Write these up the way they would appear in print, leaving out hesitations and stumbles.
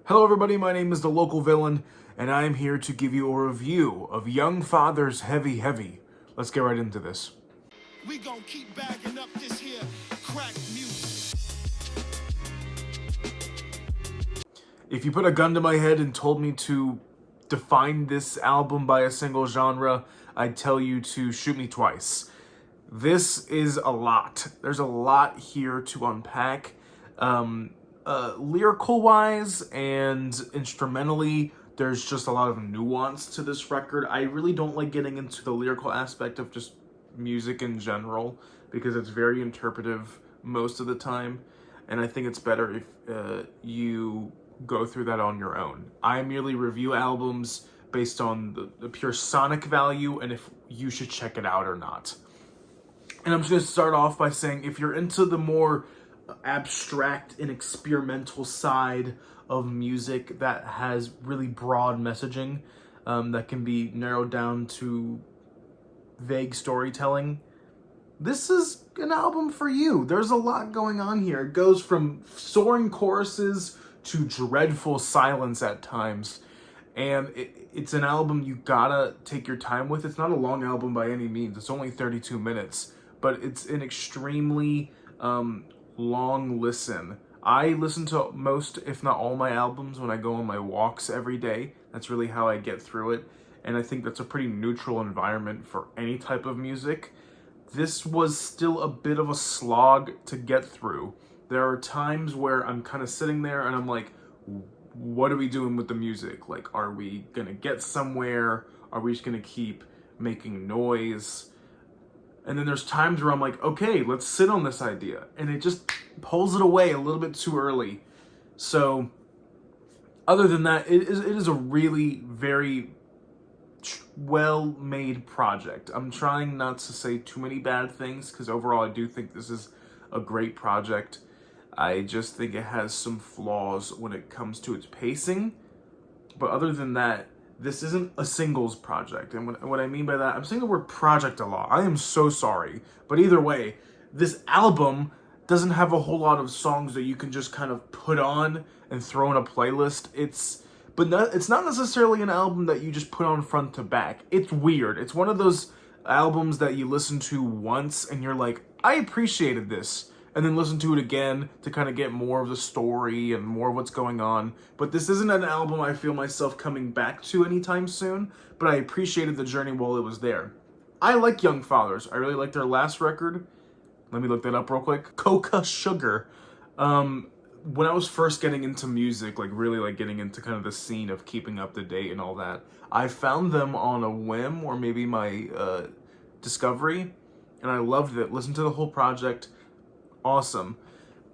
Hello everybody, my name is The Local Villain, and I am here to give you a review of Young Father's Heavy Heavy. Let's get right into this. We gon' keep bagging up this here crack music. If you put a gun to my head and told me to define this album by a single genre, I'd tell you to shoot me twice. This is a lot. There's a lot here to unpack. Lyrical wise and instrumentally, there's just a lot of nuance to this record. I really don't like getting into the lyrical aspect of just music in general because it's very interpretive most of the time, and I think it's better if you go through that on your own. I merely review albums based on the pure sonic value and if you should check it out or not. And I'm just going to start off by saying if you're into the more abstract and experimental side of music that has really broad messaging that can be narrowed down to vague storytelling, this is an album for you. There's a lot going on here. It goes from soaring choruses to dreadful silence at times. And it's an album you gotta take your time with. It's not a long album by any means. It's only 32 minutes. But it's an extremely long listen. I listen to most, if not all, my albums when I go on my walks every day. That's really how I get through it. And I think that's a pretty neutral environment for any type of music. This was still a bit of a slog to get through. There are times where I'm kind of sitting there and I'm like, what are we doing with the music? Like, are we gonna get somewhere? Are we just gonna keep making noise? And then there's times where I'm like, okay, let's sit on this idea. And it just pulls it away a little bit too early. So other than that, it is a really very well-made project. I'm trying not to say too many bad things because overall I do think this is a great project. I just think it has some flaws when it comes to its pacing. But other than that, this isn't a singles project. And what I mean by that, I'm saying the word project a lot. I am so sorry. But either way, this album doesn't have a whole lot of songs that you can just kind of put on and throw in a playlist. It's not necessarily an album that you just put on front to back. It's weird. It's one of those albums that you listen to once and you're like, I appreciated this. And then listen to it again to kind of get more of the story and more of what's going on. But this isn't an album I feel myself coming back to anytime soon, but I appreciated the journey while it was there. I like Young Fathers. I really like their last record. Let me look that up real quick. Coca Sugar. When I was first getting into music, like really like getting into kind of the scene of keeping up to date and all that, I found them on a whim or maybe my discovery, and I loved it. Listened to the whole project. Awesome.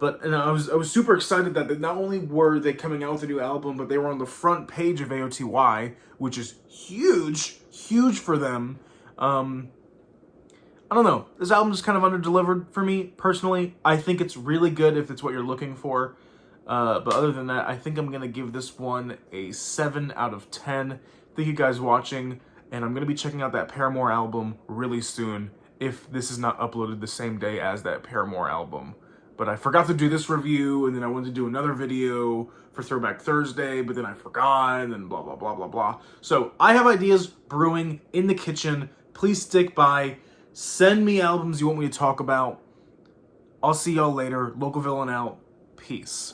And I was super excited that not only were they coming out with a new album, but they were on the front page of AOTY, which is huge for them. I don't know. This album is kind of underdelivered for me, personally. I think it's really good if it's what you're looking for. But other than that, I think I'm going to give this one a 7 out of 10. Thank you guys for watching, and I'm going to be checking out that Paramore album really soon, if this is not uploaded the same day as that Paramore album. But I forgot to do this review, and then I wanted to do another video for Throwback Thursday, but then I forgot, and then blah, blah, blah, blah, blah. So I have ideas brewing in the kitchen. Please stick by. Send me albums you want me to talk about. I'll see y'all later. Local Villain out. Peace.